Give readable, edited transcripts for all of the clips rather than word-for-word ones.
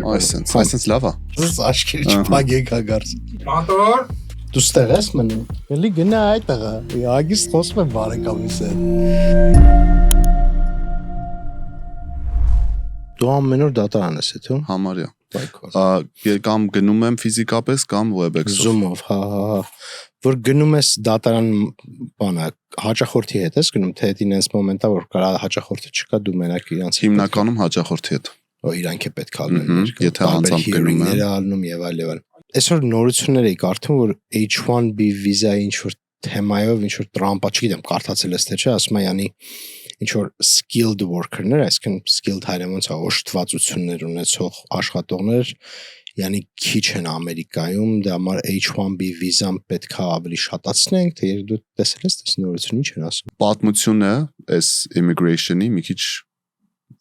Այսինքն լավ է։ Աշկեր չփագեք հագարս։ Մանտոր Դու ստեղ ես մնում։ Էլի գնա այդտեղը։ Ագիս խոսում եմ բարեկամիս հետ։ Դու ամեն օր դատարան ես էթու։ Համարյա։ Կամ գնում եմ ֆիզիկապես կամ WebEx-ով։ Zoom-ով, հա։ Որ գնում ես դատարան բանը հաճախորդի հետ ես գնում, թե դինես մոմենտա որ կարա հաճախորդը չկա, դու մենակ իրանց հիմնականում հաճախորդի հետ։ Իրանք է պետք ալնել։ Եթե անձամբ գնում եմ։ Ալնում եւ այլ։ Այսօր նորություններ էի կարդում, որ H1B վիզայի ինչ որ թեմայով, ինչ որ Տրամպը, չգիտեմ, կարդացել ես թե չէ, ասում է յանի ինչ որ skilled worker-ներ, այսինքն skilled հայերենից օժտվածություններ ունեցող աշխատողներ, յանի քիչ են Ամերիկայում, դա համար H1B վիզան պետք է ավելի շատացնենք, թե երբ դու տեսել ես նորություն ինչ են ասում։ Պատմությունը այս immigration-ի մի քիչ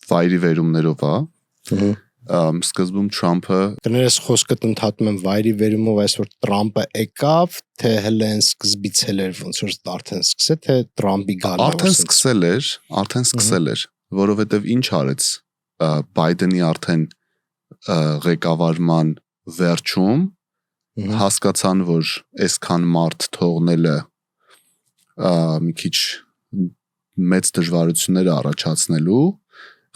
վայրի վերումներով է։ Սկզբում Թրամփը դներս խոսքը ընդհատում եմ վայրի վերումով, այսօր Տրամպը եկավ, թե հենց սկզբից էր ոնց որ արդեն սկսել, թե Տրամպի գալը արդեն սկսել էր, որովհետև ինչ արեց Բայդենի արդեն ղեկավարման վերջում հասկացան, որ այսքան մարդ թողնելը մի քիչ մեծ դժվարություններ առաջացնելու,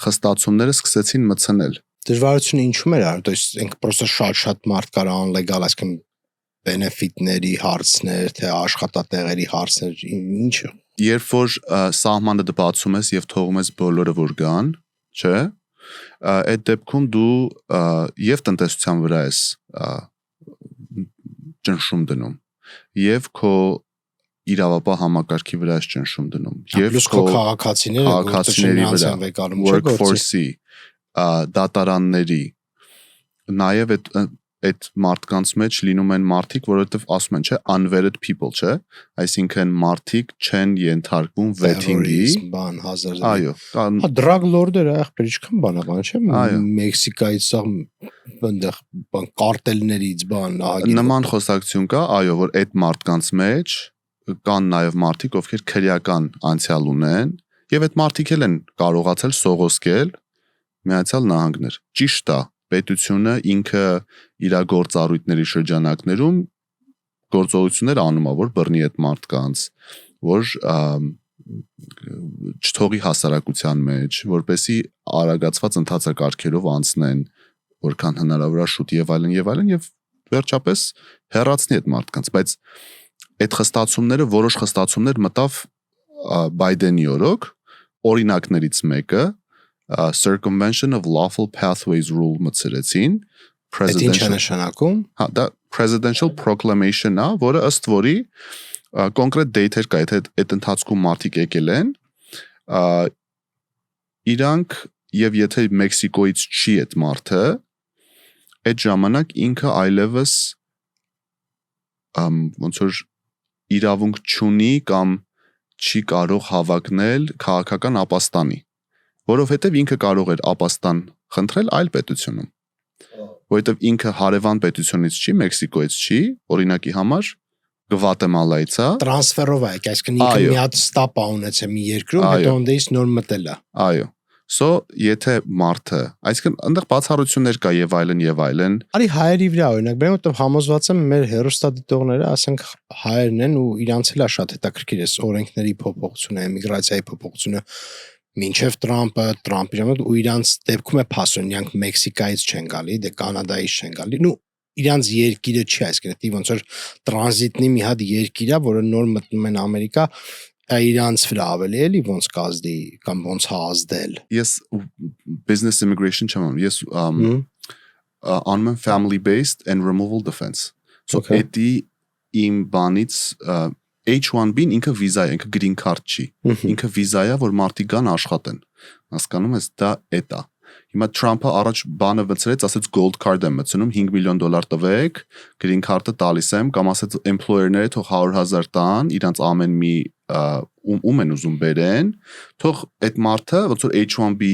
խստացումները սկսեցին մտցնել։ Դժվարությունը ինչու՞մ էր արել, то есть ինք պրոստը շատ մարդ կար անլեգալ, այսինքն բենեֆիտների հարցներ, թե աշխատատեղերի հարցներ, ինչը։ Երբ որ սահմանը բացում ես եւ թողում ես բոլորը որ գան, չէ՞, այդ դեպքում դու եւ տնտեսության վրա ես ճնշում դնում եւ քո իրավապահ համակարգի վրա ես ճնշում դնում եւ քո քաղաքացիների վրա workforce-ի դատարանների նաև այդ մարդկանց մեջ լինում են մարդիկ, որովհետև ասում են, չէ, unvetted people, չէ, այսինքն մարդիկ չեն ենթարկվում vetting-ի, բան 1000 այո, հա drug lord-երը ախպեր ինչքան բանական, չէ, Մեքսիկայից սա այնտեղ բան կարտելներից բան նման խոսակցություն կա, այո, որ այդ մարդկանց մեջ կան նաև մարդիկ, ովքեր քրեական անցյալ ունեն, եւ այդ մարդիկ էլ են կարողացել սողոսկել Միացյալ Նահանգներ։ Ճիշտ է, պետությունը ինքը իր գործառույթների շրջանակներում գործողություններ անում է, որ բռնի այդ մարդկանց, որ չթողի հասարակության մեջ, որպեսի արագացված ընթացակարգերով անցնեն, որքան հնարավոր է շուտ եւ այլն եւ վերջապես հեռացնի այդ մարդկանց, բայց այդ խստացումները, որոշ խստացումներ մտավ Բայդենի օրոք, օրինակներից մեկը circumvention of lawful pathways rule մտցրեցին նշանակում հա դա presidential proclamation-ա, որը ըստ որի կոնկրետ date-եր կա, եթե այդ ընթացքում մարդիկ եկել են, իրանք եւ եթե Մեքսիկոից չի այդ մարդը, այդ ժամանակ ինքը այլևս ոնց որ իրավունք չունի կամ չի կարող հավակնել քաղաքական ապաստանի, որովհետև ինքը կարող էր ապաստան խնդրել այլ պետությունում, որովհետև ինքը հարևան պետությունից չի, Մեքսիկոից չի, օրինակի համար Գվատեմալայից է, տրանսֆերով է, այսինքն ինքը մի հատ ստապ ունեցել մի երկրում, հետո ոնդեից նոր մտել է։ Այո։ So եթե մարդը, այսինքն այնտեղ բացառություններ կա եւ այլն։ Արի հայերի վրա օրինակ, բերեմ որտեղ համոզված եմ մեր հերոստատիտողները, ասենք հայերն են ու իրանց էլ է շատ հետաքրքիր է օրենքների փոփոխությունը, էմիգրացիայի փոփոխությունը, մինչև Տրամպի ժամանակ ու իրանց դեպքում է փասոն, իրանք Մեքսիկայից չեն գալի, դե Կանադայից չեն գալի, ու իրանց երկիրը չի, այսինքն դա ոնց որ տրանզիտնի մի հատ երկիր է, որը նոր մտնում են Ամերիկա, իրանց վրա ավելի էլի ոնց կազդի կամ ոնց հազդել։ Ես business immigration չեմ անում, ես անում եմ family based and removal defense։ So էդի իմ բանից H1B-ն ինքը վիզա է, ինքը green card չի։ Ինքը վիզա է, որ մարդիկ գան աշխատեն։ Հասկանում ես, դա էդ է։ Հիմա Թրամփը առաջ բանը վծրեց, ասեց gold card եմ մտցնում, $5 միլիոն տվեք, green card-ը տալիս եմ, կամ ասեց employer-ները թող 100,000 տան, իրանց ամեն մի ում են ուզում բերեն, թող այդ մարդը ոնց որ H1B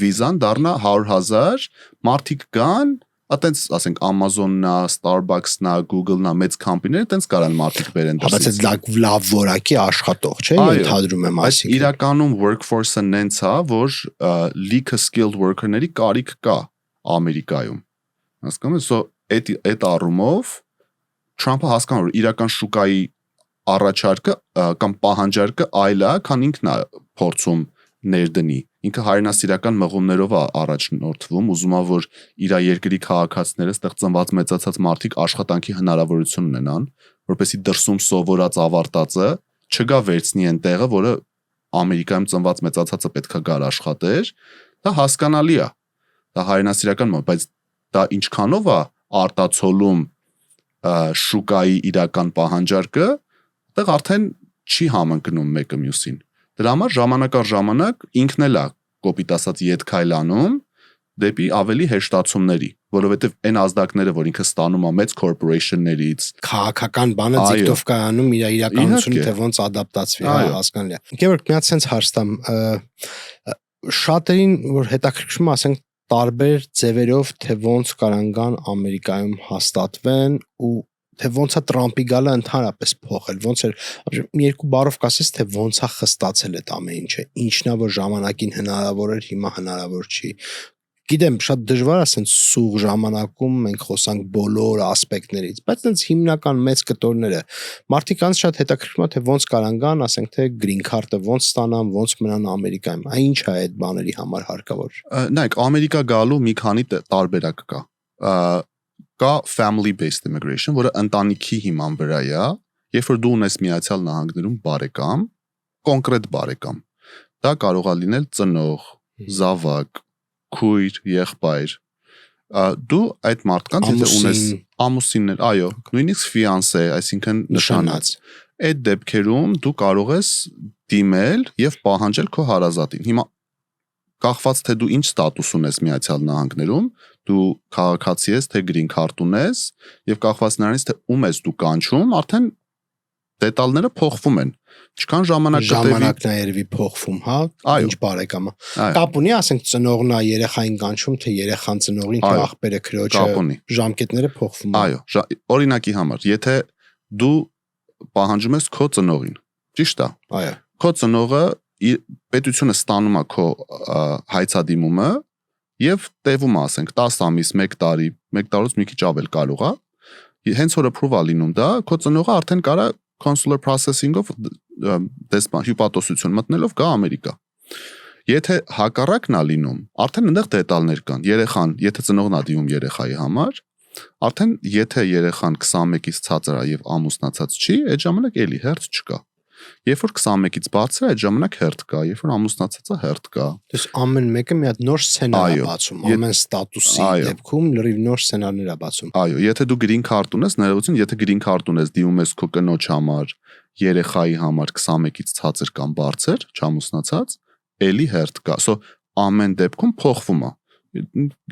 վիզան դառնա 100,000, մարդիկ գան, այտենց ասենք Amazon-նա, Starbucks-նա, Google-նա մեծ կամպանիները այտենց կարան մարդիկ բերեն դրսից։ Բայց այդ լավ որակի աշխատող, չէ՞, ենթադրում եմ, այսինքն։ Իրականում workforce-ը նենց է, որ լիքը skilled worker-ների կարիք կա։ Ամերիկայում։ Հասկանում ես, այդ առումով Թրամփը հասկանում որ իրական շուկայի առաջարկը կամ պահանջարկը այլ է, քան ինքն է փորձում ներդնի։ Ինքը հայրենասիրական մղումներով է առաջնորդվում, ուզում է որ իր երկրի քաղաքացիները ստեղծված մեծացած մարդիկ աշխատանքի հնարավորություն ունենան, որպեսզի դրսում սովորած ավարտածը չգա վերցնի այն տեղը, որը Ամերիկայում ծնված մեծացածը պետքա գար աշխատեր, դա հասկանալի է։ Դա հայրենասիրական մոտ, բայց դա ինչքանով է արտացոլում շուկայի իրական պահանջարկը, այդտեղ արդեն չի համընկնում մեկը մյուսին։ Դրա համար ժամանակ առ ժամանակ ինքն էլ է կոպիտ ասած ետ քայլանում դեպի ավելի հեշտացումների, որովհետև այն ազդակները, որ ինքը ստանում է մեծ corporation-ներից, քաղաքական բանը դիկտով կայանում իր իրականությունը թե ոնց ադապտացվի, հասկանալի է։ Գևորգ, մի հատ sense հարց տամ, շատերին որ հետաքրքրում ասենք տարբեր ձևերով թե ոնց կարան գան Ամերիկայում հաստատվեն ու թե ոնց է Տրամպի գալը ընդհանրապես փոխել, ոնց էր մի երկու բառով կասես թե ոնց է խստացել այդ ամեն ինչը, ինչն է որ ժամանակին հնարավոր էր, հիմա հնարավոր չի։ Գիտեմ, շատ դժվար է ասենց սուղ ժամանակում մենք խոսանք բոլոր ասպեկտներից, բայց այնց հիմնական մեծ կտորները մարդիկ անց շատ հետաքրքրում է թե ոնց կարան գան, ասենք թե green card-ը ոնց ստանան, ոնց մնան Ամերիկայում։ Այն ինչ է այդ բաների համար հարկավոր։ Նայեք, Ամերիկա գալու մի քանի տարբերակ կա։ Կա family based immigration, որը ընտանիքի հիման վրա է, երբ որ դու ունես Միացյալ Նահանգներում բարեկամ, կոնկրետ բարեկամ։ Դա կարող է լինել ծնող, զավակ, քույր, եղբայր։ Դու այդ մարդկանց եթե ունես ամուսիններ, այո, նույնիսկ fiancé, այսինքն նշանած։ Այդ դեպքերում դու կարող ես դիմել եւ պահանջել քո հարազատին։ Հիմա կախված թե դու ինչ ստատուս ունես Միացյալ Նահանգներում, դու քաղաքացի ես, թե green card ունես, եւ կախված նրանից թե ում ես դու կանչում, արդեն դետալները փոխվում են։ Ինչքան ժամանակ կտևի։ Ժամանակն է երևի փոխվում, հա, ինչ բարեկամը։ Կապ ունի, ասենք ծնողն է երեխային կանչում, թե երեխան ծնողին, թե աղբերը քրոջը, ժամկետները փոխվում են։ Այո, օրինակի համար, եթե դու պահանջում ես քո ծնողին, ճիշտ է։ Այո։ Քո ծնողը պետությունը ստանում է քո հայցադիմումը եւ տևում է, ասենք 10 ամիս, 1 տարի, 1 տարուց մի քիչ ավել կարող է։ Հենց որ approve-ա լինում դա, քո ծնողը արդեն կարա consular processing-ով դեսպան հյուպատոսություն մտնելով գա Ամերիկա։ Եթե հակառակն է լինում, արդեն այնտեղ դետալներ կան։ Երեխան, եթե ծնողն է դիմում երեխայի համար, արդեն եթե երեխան 21-ից ցածր է եւ ամուսնացած չի, այդ ժամանակ էլի հերթ չկա։ Երբ որ 21-ից բարձր է, այդ ժամանակ հերթ կա, երբ որ ամուսնացածը հերթ կա։ Դες ամեն մեկը մի հատ նոր սցենար է բացում, ամեն ստատուսի դեպքում լրիվ նոր սցենարներ է բացում։ Այո, եթե դու green card ունես, ներողություն, եթե green card ունես, դիմում ես քո կնոջ համար, երեխայի համար 21-ից ցածր կամ բարձր, չամուսնացած, էլի հերթ կա։ So ամեն դեպքում փոխվում է։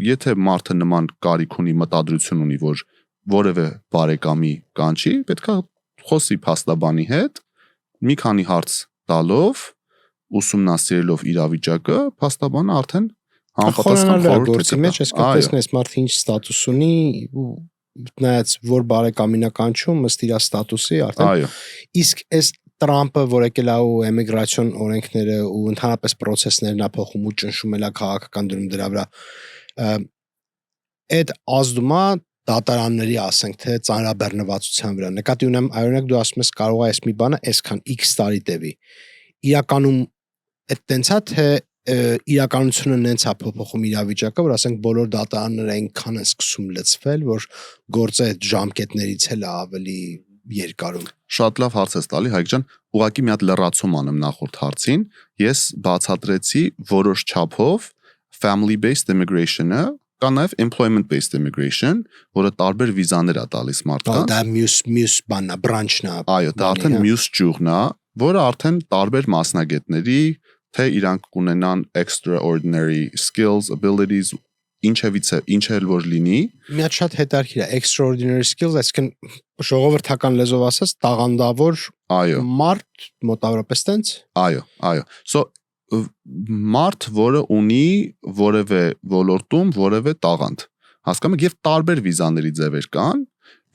Եթե մարդը նման կարիք ունի, մտադրություն ունի, որ որևէ բարեկամի կանչի, պետքա խոսի փաստաբանի հետ, մի քանի հարց տալով, ուսումնասիրելով իրավիճակը, փաստաբանը արդեն համապատասխան խորհուրդ է մեջ, ես կտեսնես մարդը ինչ ստատուս ունի ու նայած որ բարեկամին է կանչում, ըստ իր ստատուսի արդեն։ Իսկ այս Տրամպը, որ եկել է ու էմիգրացիոն օրենքները ու ընդհանրապես process-ներն է փոխում ու ճնշում է քաղաքական դրում դրա վրա, այդ ազդում է դատարանների, ասենք թե ծանրաբեռնվածության վրա։ Նկատի ունեմ, օրինակ դու ասում ես կարող է այս մի բանը այսքան X տարի տևի։ Իրականում այդ տենց է թե իրականությունը նենց է փոփոխում իրավիճակը, որ ասենք բոլոր դատարանները այնքան են սկսում լցվել, որ գործը այդ ժամկետներից էլ ավելի երկարում։ Շատ լավ հարց ես տալի, Հայկ ջան, ուղղակի մի հատ լրացում անեմ նախորդ հարցին։ Ես բացատրեցի որոշ չափով family based immigration-ը, կա նաև employment based immigration, որը տարբեր վիզաներ է տալիս մարդկանց։ Դա մյուս բանն է, branch-ն է։ Այո, դա արդեն մյուս ճյուղն է, որը արդեն տարբեր մասնագետների, թե իրանք կունենան extraordinary skills, abilities, ինչ էլ որ լինի։ Մի հատ շատ հետաքրքիր է, extraordinary skills, այսինքն ժողովրդական լեզվով ասած, տաղանդավոր մարդ, մոտավորապես տենց։ Այո։ So մարդ, որը ունի որևէ ոլորտում որևէ տաղանդ։ Հասկանում եք, եւ տարբեր վիզաների ձևեր կան,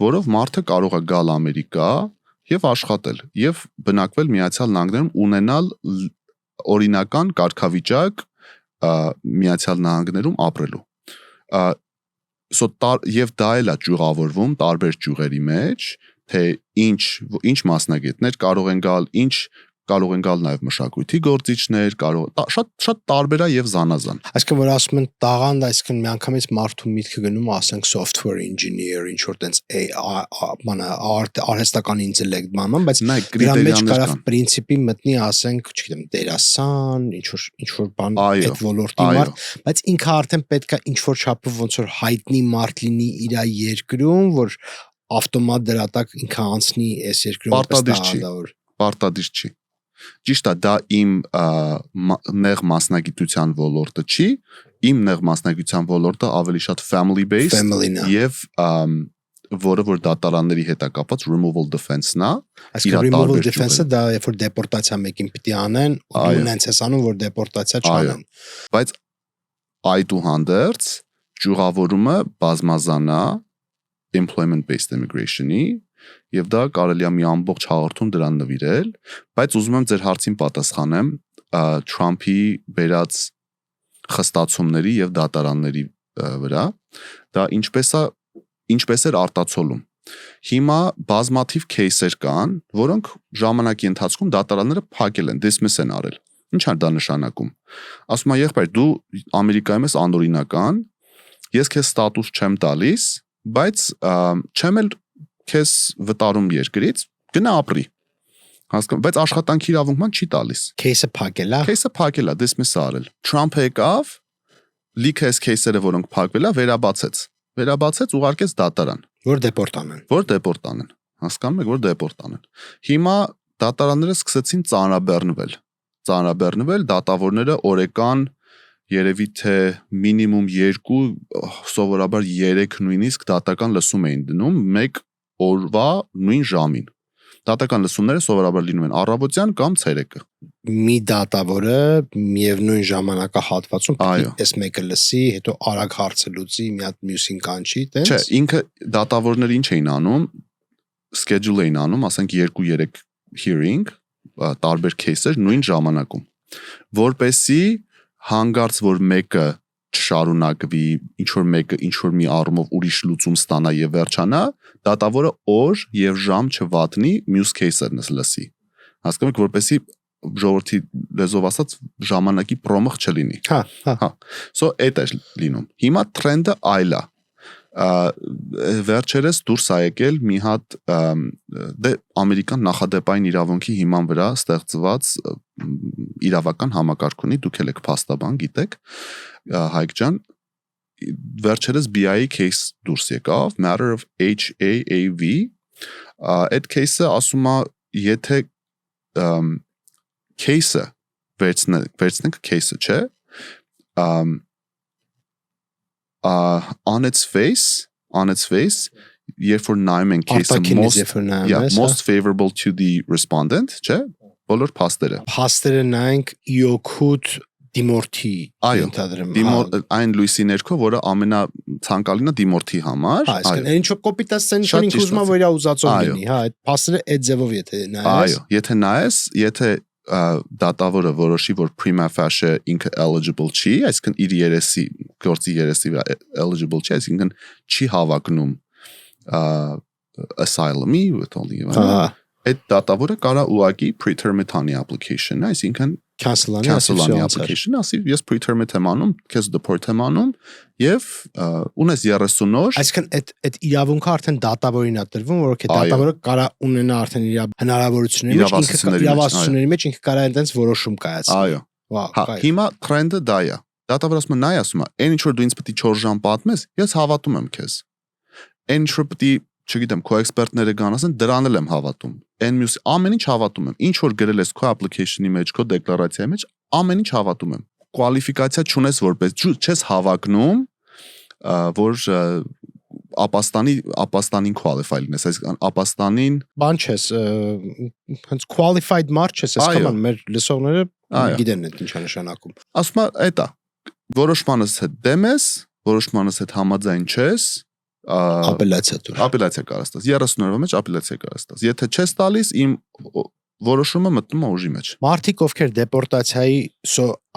որով մարդը կարող է գալ Ամերիկա եւ աշխատել եւ բնակվել Միացյալ Նահանգներում, ունենալ օրինական կարգավիճակ Միացյալ Նահանգներում ապրելու։ եւ դա էլ է ճյուղավորվում տարբեր ճյուղերի մեջ, թե ինչ մասնագետներ կարող են գալ, կարող են գալ նաև մշակույթի գործիչներ, շատ տարբեր է եւ զանազան։ Այսինքն որ ասում են տաղանդ, այսինքն միանգամից մարդու միտքը գնում ասենք software engineer, ինչ որ տենց արհեստական ինտելեկտ բանան, բայց դրա մեջ կարող պրինցիպի մտնի ասենք, չգիտեմ, դերասան, ինչ որ բան այդ ոլորտի մարդ, բայց ինքը արդեն պետք է ինչ որ չափով ոնց որ հայտնի մարդ լինի իր երկրում, որ ավտոմատ դրա տակ ինքը անցնի այս երկրում պարտադիր չի։ Ճիշտ է, դա իմ նեղ մասնագիտության ոլորտը չի, իմ նեղ մասնագիտության ոլորտը ավելի շատ family based եւ որը որ դատարանների հետ է կապված removal defense-ն է։ Այսինքն removal defense-ը դա երբ որ դեպորտացիա մեկին պիտի անեն, ու նենց էս անում որ դեպորտացիա չանեն։ Բայց այդուհանդերձ ճյուղավորումը բազմազան է employment based immigration-ի եւ դա կարելի է մի ամբողջ հաղորդում դրան նվիրել, բայց ուզում եմ ձեր հարցին պատասխանեմ Թրամփի բերած խստացումների եւ դատարանների վրա, դա ինչպես էր արտացոլում։ Հիմա բազմաթիվ кейսեր կան, որոնք ժամանակի ընթացքում դատարանները փակել են, dismiss են արել։ Ինչ է դա նշանակում։ Ասում է եղբայր, դու Ամերիկայում ես անօրինական, ես քեզ ստատուս չեմ տալիս, բայց չեմ էլ քեզ վտարում երկրից, գնա ապրի։ Հասկանում, բայց աշխատանքի իրավունք만 չի տալիս։ Кейսը փակել է, dismiss արել։ Թրամփը եկավ, լիքը այս кейսերը, որոնք փակվել է, վերաբացեց, ուղարկեց դատարան։ Որ դեպորտ անեն։ Հասկանում եք, որ դեպորտ անեն։ Հիմա դատարանները սկսեցին ծանրաբեռնվել, դատավորները օրեկան երևի թե մինիմում 2, սովորաբար 3 նույնիսկ դատական լսում էին դնում մեկ օրվա նույն ժամին։ Դատական լսումները սովորաբար լինում են առավոտյան կամ ցերեկը։ Մի դատավորը միևնույն ժամանակահատվածում այս մեկը լսի, հետո արագ հարցը լուծի, մի հատ մյուսին կանչի, տենց։ Չէ, ինքը դատավորները ինչ էին անում, schedule էին անում, ասենք 2-3 hearing, տարբեր кейսեր նույն ժամանակում, որպեսզի հանգարց որ մեկը չշարունակվի, ինչ որ մի առումով ուրիշ լուծում ստանա եւ վերջանա, դատավորը օր եւ ժամ չվատնի մյուս кейսերն լսի։ Հասկանում եք, որպեսզի ժողովրդի լեզվով ասած ժամանակի պրոմող չլինի։ Հա։ So այդ է լինում։ Հիմա տրենդը այլ է։ Վերջերս դուրս ա եկել մի հատ ամերիկան նախադեպային իրավունքի հիման վրա ստեղծված իրավական համակարգ ունի, դուք եք փաստաբան գիտեք, Հայկ ջան, վերջերս BI-ի case դուրս եկավ, matter of HAAV, այդ case-ը ասում է, եթե case-ը վերցնենք case-ը, չէ, on its face, երբ որ նայում են case-ը most favorable to the respondent, չէ, բոլոր փաստերը նայենք իօքուտ դիմորդի այն լույսի ներքո, որը ամենացանկալին է դիմորդի համար։ Այսինքն ինչ որ կոպիտ ասեն, ինչ որ ինքը ուզում է որ իր ուզածով լինի, հա, այդ փաստերը այդ ձևով եթե նայես։ Այո, եթե նայես, եթե դատավորը որոշի, որ prima facie ինքը eligible չի, այսինքն իր գործի երեսի վրա eligible չի, այսինքն չի հավակնում asylum-ի withholding-ի։ Այդ դատավորը կարա ուղղակի pretermitani application, այսինքն cancel-անի application, ասի ես pretermit եմ անում, քեզ deport եմ անում եւ ունես 30 օր։ Այսինքն այդ իրավունքը արդեն դատավորին է տրվում, որ դատավորը կարա ունենա արդեն իր հնարավորությունների մեջ ինքը կարա այնտենց որոշում կայացնի։ Այո։ Հա, հիմա տրենդը դա է։ Դատավորը ասում է, նայ ասում է, այն ինչ որ դու ինձ պետք է 4 ժամ պատմես, ես հավատում եմ քեզ։ Այն ինչ որ պետք է չգիտեմ, քո էքսպերտները գան ասեն, դրան էլ եմ հավատում։ Այն մյուս ամեն ինչ հավատում եմ։ Ինչ որ գրել ես քո application-ի մեջ, քո դեկլարացիայի մեջ, ամեն ինչ հավատում եմ։ Կվալիֆիկացիա չունես որպես չես հավակնում, որ ապաստանին qualify լինես, այսինքն ապաստանին բան չես, հենց qualified մարդ չես, այսքան մեր լսողները գիտեն այդ ինչա նշանակում։ Ասում եմ, այդ է։ Որոշմանս հետ դեմ ես, որոշմանս հետ համաձայն չես, ապելացիա կարաս տաս 30 օրվա մեջ ապելացիա կարաս տաս եթե չես տալիս իմ որոշումը մտնում է ուժի մեջ։ Մարդիկ ովքեր դեպորտացիայի,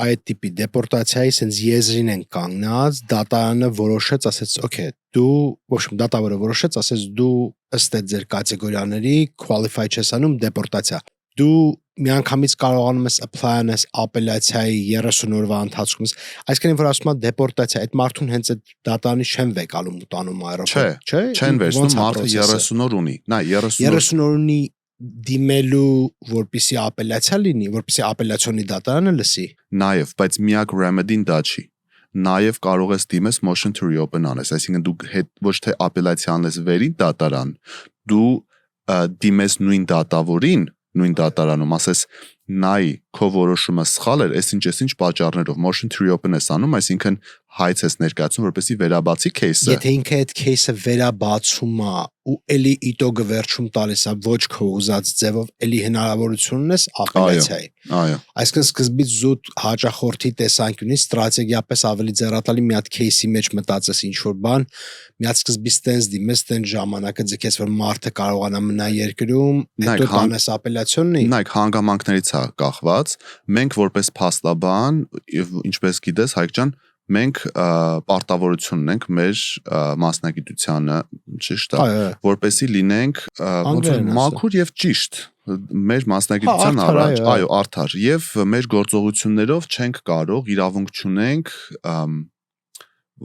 այդ տիպի դեպորտացիայի sense եզրին են կանգնած, դատարանը որոշեց, ասեց, okay, դու, ոչ մի դատավորը որոշեց, ասեց դու ըստ այդ ձեր կատեգորիաների qualify չես անում դեպորտացիա։ Դու միանգամից կարողանում ես apply-անես ապելյացիայի 30 օրվա ընթացքում։ Այսինքն որ ասում եմ դեպորտացիա, այդ մարդուն հենց այդ դատարանից չեն վեկալում ու տանում аэропort, չէ, չեն վերցնում, մարդը 30 օր ունի։ Նա 30 օր ունի դիմելու, որպեսի ապելյացիա լինի, որպեսի ապելյացիոնի դատարանը լսի։ Նաև, բայց միակ remedy-ն դա չի։ Նաև կարող ես դիմես motion to reopen անես, այսինքն դու ոչ թե ապելյացիա անես վերին դատարան, դու դիմես նույն դատավորին, նույն դատարանում, ասես նայ քո որոշումը սխալ էր, այսինչ պատճառներով motion to reopen ես անում, այսինքն հայց ես ներկայացնում, որպեսզի վերաբացի case-ը։ Եթե ինքը այդ case-ը վերաբացում է ու էլի իտոգը վերջում տալիս է ոչ քո ուզած ձևով, էլի հնարավորություն ունես ապելյացիայի։ Այո։ Այսինքն սկզբից զուտ հաճախորդի տեսանկյունից ստրատեգիապես ավելի ձեռատալի մի հատ case-ի մեջ մտածես ինչ որ բան, մի հատ սկզբից տենց դիմես, տենց ժամանակը ձգես, որ մարդը կարողանա մնա երկրում, հետո տանես ապելյացիոնի։ Նայեք, հանգամանքներից է կախված, մենք որպես փաստաբան, ինչպես գիտես, Հայկ ջան, մենք պարտավորություն ունենք մեր մասնագիտությանը, ճիշտ է, որպեսզի լինենք մաքուր եւ ճիշտ մեր մասնագիտության առաջ, այո, արդար, եւ մեր գործողություններով չենք կարող, իրավունք չունենք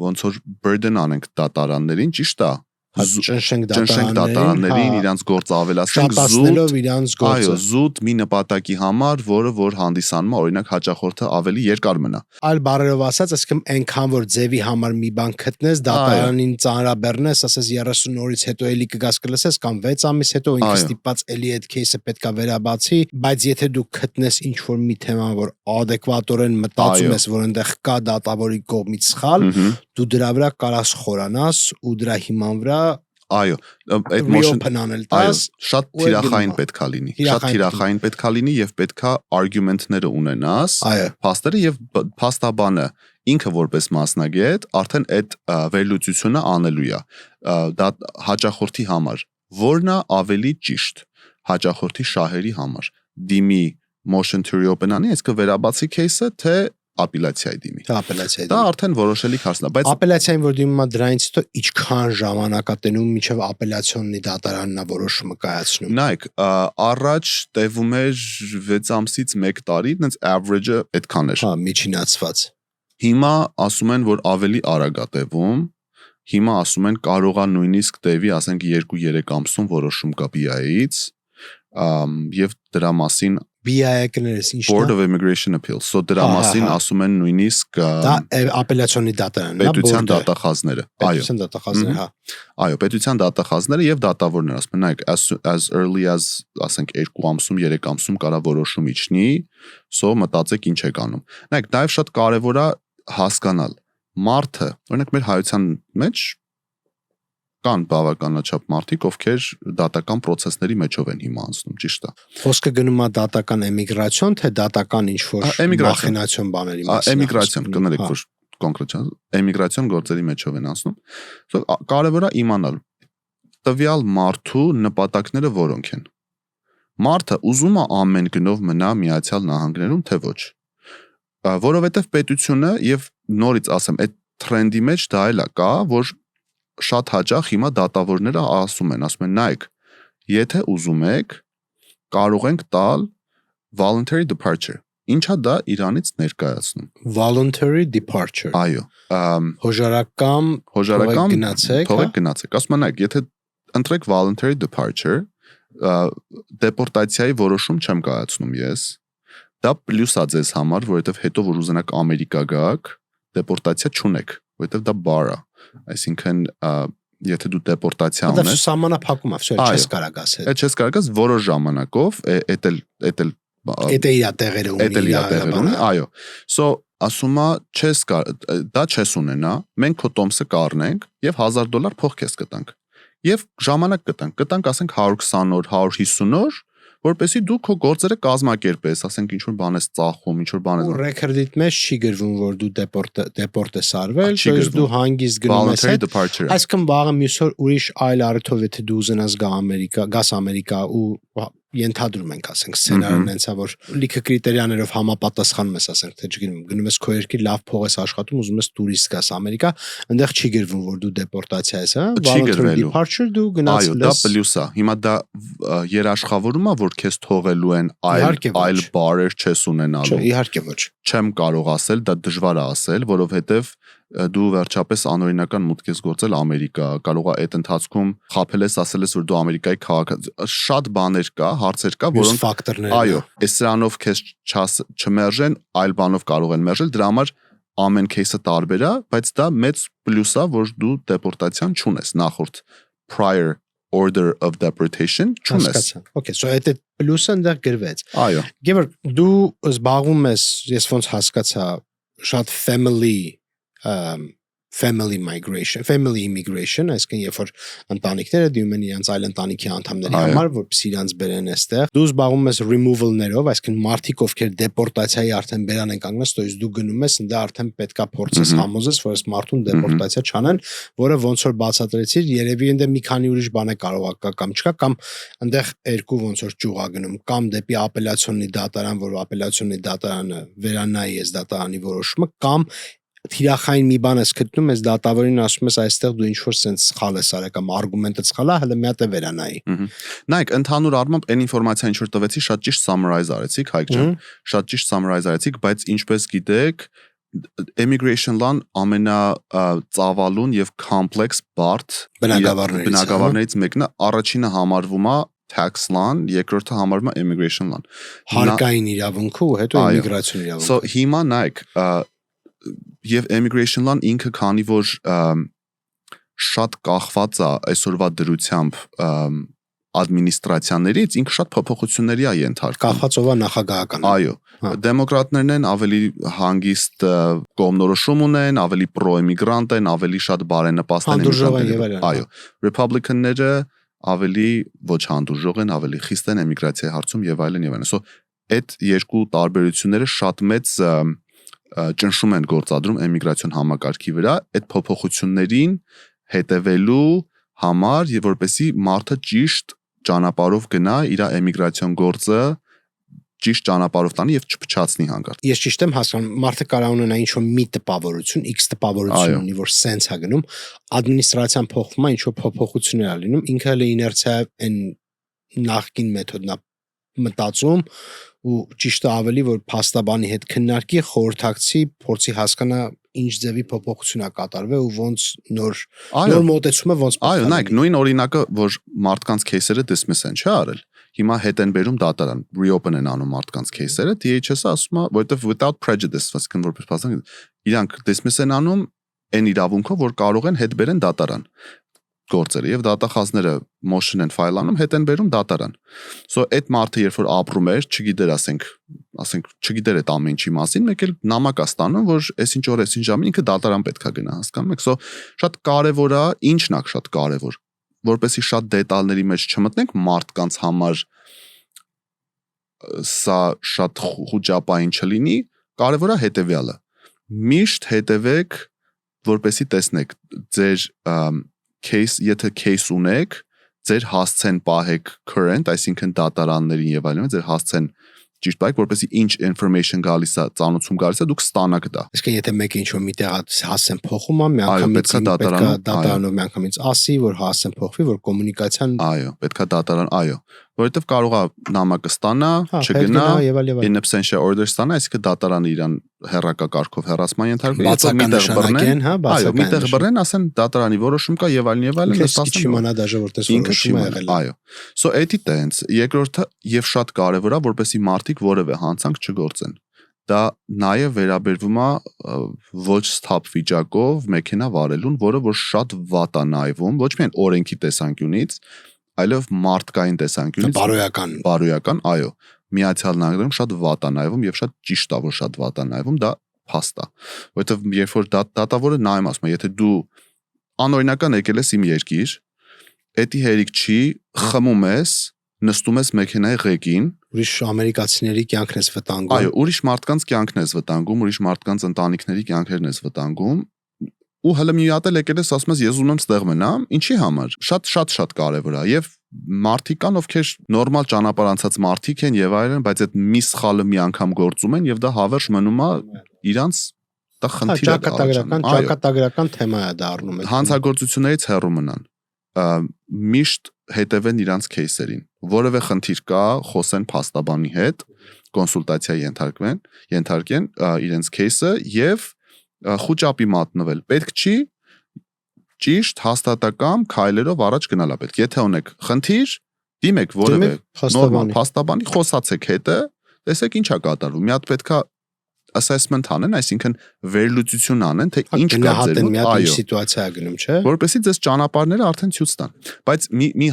ոնց որ burden անենք դատարաններին, ճիշտ է, ճնշենք դատարաններին իրանց գործը ավելացնենք շատացնելով իրանց գործը։ Այո, զուտ մի նպատակի համար, որ հանդիսանում է, օրինակ հաճախորդը ավելի երկար մնա։ Այլ բառերով ասած, այսինքն այնքան որ ձևի համար մի բան գտնես, դատարանին ծանրաբեռնես, ասես 30 օրից հետո էլի կգաս կլսես կամ 6 ամիս հետո ինքը ստիպած էլի այդ case-ը պետքա վերաբացի, բայց եթե դու գտնես ինչ որ մի թեմա, որ adekvatորեն մտածում ես, որ այնտեղ կա դատավորի կողմից սխալ, դու դրա վրա կարաս խորանաս ու դրա հիման վրա Այո, այդ motion շատ թիրախային պետքա լինի։ Շատ թիրախային պետքա լինի եւ պետքա argument-ները ունենաս, փաստերը եւ փաստաբանը ինքը որպես մասնագետ արդեն այդ վերլուծությունը անելու է։ Դա հաճախորդի համար, որն է ավելի ճիշտ հաճախորդի շահերի համար։ Դիմի motion to reopen անի, այսինքն վերաբացի case-ը, թե ապելյացիայի դիմի։ Դա արդեն որոշելի հարցն է, բայց ապելյացիային որ դիմում է դրանից հետո ինչքան ժամանակ է տենում մինչև ապելյացիոնի դատարանն է որոշումը կայացնում։ Նայեք, առաջ տևում էր 6 ամսից 1 տարի, այնց average-ը այդքան էր։ Հա, միջինացված։ Հիմա ասում են, որ ավելի արագ է տևում։ Հիմա ասում են կարող է նույնիսկ տևի, ասենք 2-3 ամսում որոշում կա BIA-ից, եւ դրա մասին BIA կներես ինչն է։ Board of Immigration Appeals, so դրա մասին ասում են նույնիսկ դա ապելյացիոնի դատարանն է, պետության դատախազները, պետության դատախազները, հա։ Այո, պետության դատախազները եւ դատավորները ասում են, նայեք, as early as ասենք 2 ամսում, 3 ամսում կարա որոշում իջնի, so մտածեք ինչ եք անում։ Նայեք, նաեւ շատ կարեւոր է հասկանալ մարդը, օրինակ մեր հայության մեջ կան բավականաչափ մարդիկ, ովքեր դատական process-ների մեջով են հիմա անցնում, ճիշտ է։ Խոսքը գնում է դատական էմիգրացիոն, թե դատական ինչ-որ մախինացիոն բաների մասին։ Էմիգրացիոն, կներեք, որ կոնկրետ էմիգրացիոն գործերի մեջով են անցնում։ Կարևոր է իմանալ տվյալ մարդու նպատակները որոնք են։ Մարդը ուզում է ամեն գնով մնա Միացյալ Նահանգներում, թե ոչ։ Որովհետև պետությունը եւ նորից ասեմ, այդ տրենդի մեջ դա էլ կա, որ շատ հաճախ հիմա դատավորները ասում են, նայեք, եթե ուզում եք, կարող ենք տալ voluntary departure։ Ինչա դա Իրանից ներկայացնում։ Voluntary departure։ Այո։ Հոժարակամ գնացեք, թողեք գնացեք։ Ասում են, նայեք, եթե ընտրեք voluntary departure, դեպորտացիայի որոշում չեմ կայացնում ես։ Դա պլյուս է ձեզ համար, որովհետև հետո որ ուզենաք Ամերիկա գաք, դեպորտացիա չունեք, որովհետև դա բար է։ Այսինքն եթե դու դեպորտացիա ունես, դա սահմանափակում է, չես կարող գաս հետ։ Չես կարող գաս որոշ ժամանակով, էդ իր տեղերը ունի, այո։ So ասում է, դա չես ունենա, մենք քո տոմսը կառնենք եւ $1000 փող քեզ կտանք։ Եվ ժամանակ կտանք, ասենք 120 օր, 150 օր, որպեսզի դու քո գործերը կազմակերպես, ասենք ինչ որ բան ես ծախում, ինչ որ բան ես։ Ու ռեկորդիդ մեջ չի գրվում, որ դու դեպորտ ես արվել, բայց դու հանգիստ գնում ես հետ։ Այսինքն վաղը մյուս օր ուրիշ այլ առիթով եթե դու ուզենաս գաս Ամերիկա ու ենթադրում ենք, ասենք, սցենարն այնցա որ լիքը կրիտերիաներով համապատասխանում ես, ասենք, թե չգիտեմ, գնում ես քո երկիր, լավ փող ես աշխատում, ուզում ես տուրիստ գաս Ամերիկա, այնտեղ չի գրվում, որ դու դեպորտացիա ես, հա, voluntary departure դու գնացել ես։ Այո, դա պլյուս է։ Հիմա դա երաշխավորում է, որ քեզ թողելու են այլ բարեր չես ունենալու։ Չէ, իհարկե ոչ։ Չեմ կարող ասել, դա դժվար է ասել, որովհետև դու վերջապես անօրինական մուտք ես գործել Ամերիկա, կարող է այդ ընթացքում խաբել ես, ասել ես, որ դու Ամերիկայի շատ բաներ կա, հարցեր կա, որոնք ֆակտորներ։ Այո, այս սրանով քեզ չմերժեն, այլ բանով կարող են մերժել, դրա համար ամեն кейսը տարբեր է, բայց դա մեծ պլյուս է, որ դու դեպորտացիան չունես նախորդ prior order of deportation չունես։ Okay, so այդ պլյուսը այնտեղ գրվեց։ Այո։ Գևոր, դու զբաղվում ես, ես ոնց հասկացա, շատ family immigration, այսինքն երբ որ ընտանիքները դիմում են իրենց այլ ընտանիքի անդամների համար, որպեսզի իրենց բերեն այստեղ, դու զբաղվում ես removal-ներով, այսինքն մարդիկ ովքեր դեպորտացիայի արդեն բերան են կանգնած, то есть դու գնում ես, ընդ արդեն պետքա փորձես համոզես, որ այս մարդուն դեպորտացիա չանեն, որը ոնց որ բացատրեցիր, երևի ընդ մի քանի ուրիշ բան է կարող ակա կամ չկա, կամ այնտեղ երկու ոնց որ ճյուղ է գնում, կամ դեպի ապելյացիոնի դատարան, որ ապելյացիոնի դատարանը վերանայի այս դատարանի որոշումը, կամ թիրախային մի բան ես գտնում, ես դատավորին ասում ես այստեղ դու ինչ որ sense սխալ ես արել կամ արգումենտը սխալ է, հələ մի հատ է վերանայի։ Նայեք, ընդհանուր առմամբ այն ինֆորմացիան ինչ որ տվեցի, շատ ճիշտ summarize արեցիք, Հայկ ջան, շատ ճիշտ summarize արեցիք, բայց ինչպես գիտեք, immigration law-ն ամենածավալուն եւ complex բարդ բնագավառներից մեկն է, առաջինը համարվում է tax law-ն, երկրորդը համարվում է immigration law-ն։ Հարկային իրավունքը ու հետո immigration իրավունքը։ So հիմա նայեք, եւ immigration law-ն ինքը քանի որ շատ կախված է այսօրվա դրությամբ ադմինիստրացիաներից, ինքը շատ փոփոխությունների է ենթարկվում։ Կախվածով է նախագահական։ Այո, դեմոկրատներն են ավելի հանգիստ կողմնորոշում ունեն, ավելի պրո-իմիգրանտ են, ավելի շատ բարենպաստ են իմիգրանտները։ Այո, ռեփաբլիկանները ավելի ոչ հանդուրժող են, ավելի խիստ են իմիգրացիայի հարցում եւ այլն եւ այլն։ So այդ երկու տարբերությունները շատ մեծ ճնշում են գործադրում էմիգրացիոն համակարգի վրա, այդ փոփոխություններին հետևելու համար եւ որպեսի մարդը ճիշտ ճանապարհով գնա իր էմիգրացիոն գործը ճիշտ ճանապարհով տանի եւ չփչացնի հանկարծ։ Ես ճիշտ եմ հասկանում, մարդը կարող ունենա ինչ-որ մի տպավորություն, X տպավորություն ունի, որ sense է գնում, ադմինիստրացիան փոխվում է, ինչ-որ փոփոխություններ է լինում, ինքը հələ իներցիա այն նախկին մեթոդն է մտածում ու ճիշտ է ավելի որ փաստաբանի հետ քննարկի, խորհրդակցի, փորձի հասկանա ինչ ձևի փոփոխություն է կատարվել ու ոնց նոր մոտեցումը ոնց։ Այո, նայեք, նույն օրինակը, որ մարդկանց кейսերը dismiss են, չէ՞ արել։ Հիմա հետ են բերում դատարան, reopen են անում մարդկանց кейսերը, DHS-ը ասում է, որովհետև without prejudice, ասենք որպես փաստան, իրանք dismiss են անում այն իրավունքով, որ կարող են հետ բերեն դատարան գործերը եւ դատախազները motion են file անում, հետ են բերում դատարան։ So այդ մարդը երբ որ ապրում էր, չգիտեր, ասենք չգիտեր այդ ամեն ինչի մասին, մեկ էլ նամակ է ստանում, որ այսինչ օր, այսինչ ժամին ինքը դատարան պետքա գնա, հասկանում եք։ So շատ կարևոր է, ինչն է շատ կարևոր, որպեսզի շատ դետալների մեջ չմտնենք մարդկանց համար սա շատ խոճապային չլինի, կարևոր է հետեւյալը։ Միշտ հետևեք, որպեսզի տեսնեք ձեր case, եթե case ունեք, ձեր հասցեն պահեք current, այսինքն դատարաններին եւ այլն, ձեր հասցեն ճիշտ պահեք, որպեսզի ինչ information գալիս է, ծանոթում գալիս է, դուք ստանաք դա։ Իսկ եթե մեկը ինչ-որ միտեղ հասցեն փոխում է, միանգամից պետքա դատարանով միանգամից ասի, որ հասցեն փոխվի, որ կոմունիկացիան այո, պետքա դատարան, այո, որովհետեւ կարող է նամակը ստանա, չգնա, in absentia order ստանա, այսինքն դատարանը իրան հերրակա կարգով հեռացման ենթարկվի, միտեղ բռնեն, հա, այո, միտեղ բռնեն, ասեն դատարանի որոշում կա եւ այլն, ասեն չիմանա դաժե որտես որոշում է եղել։ Այո։ So էդի տենց, երկրորդը եւ շատ կարեւոր է, որպեսզի մարդիկ որևէ հանցանք չգործեն։ Դա նաեւ վերաբերվում է ոչ stop վիճակով մեքենա վարելուն, որը որ շատ վատ է նայվում, ոչ միայն օրենքի տեսանկյունից, այլև մարդկային տեսանկյունից, բարոյական, այո, Միացյալ Նահանգներում շատ վատ է նայվում եւ շատ ճիշտ է որ շատ վատ է նայվում, դա փաստ է, որովհետեւ երբ որ դատավորը նայում ասում է, եթե դու անօրինական եկել ես իմ երկիր, էդի հերիք չի, խմում ես, նստում ես մեքենայի ղեկին, ուրիշ ամերիկացիների կյանքն ես վտանգում։ Այո, ուրիշ մարդկանց կյանքն ես վտանգում, ուրիշ մարդկանց ընտանիքների կյանքերն ես վտանգում, ու հələ մի հատ էլ եկել ես ասում ես ես ուզում եմ ստեղ մնամ, ինչի համար։ Շատ կարևոր է եւ մարդիկ կան, ովքեր նորմալ ճանապարհ անցած մարդիկ են եւ այլն, բայց այդ մի սխալը մի անգամ գործում են եւ դա հավերժ մնում է իրանց դա խնդիր է ճակատագրական թեմա է դառնում։ Հանցագործություններից հեռու մնան։ Միշտ հետևեն իրանց кейսերին։ Որևէ խնդիր կա, խոսեն փաստաբանի հետ, կոնսուլտացիա ենթարկեն իրենց кейսը եւ խոճապի մատնվել։ Պետք չի ճիշտ հաստատակամ քայլերով առաջ գնալա պետք։ Եթե ունեք խնդիր, դիմեք որևէ նորմալ փաստաբանի, խոսացեք հետը, տեսեք ինչ է կատարվում։ Մի հատ պետքա assessment անեն, այսինքն վերլուծություն անեն, թե ինչ կա ձերում, այո, սիտուացիա է գնում, չէ՞։ Որպեսզի ձեզ ճանապարհները արդեն ցույց տան։ Բայց մի